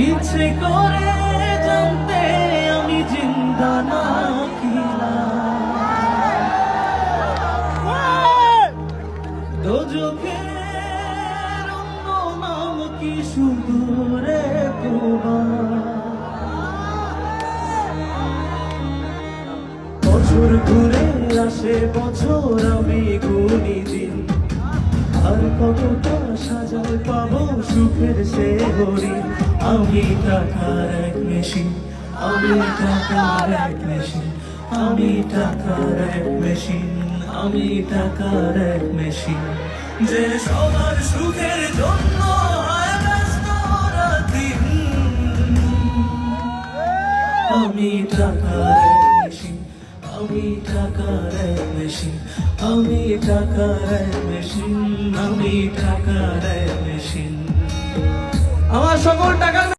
ইচ্ছে করে জানতে আমি জিন্দা নাকি না, দোজখের অন্য নাম কি শুধু রে প্রভা। বছর ঘুরে আসে বছর, আমি গুনি দিন, আর কতটা সাজায় পাবো সুখের সে হরিণ। আমি টাকার এক মেশিন, আমি টাকার এক মেশিন, আমি টাকার এক মেশিন, আমি টাকার এক মেশিন, যে সবার সুখের জন্য হয় ব্যস্ত রাতদিন। আমি টাকার এক মেশিন, আমি টাকার এক মেশিন, আমি টাকার এক মেশিন, আমি টাকার এক মেশিন। আমার সকল টাকা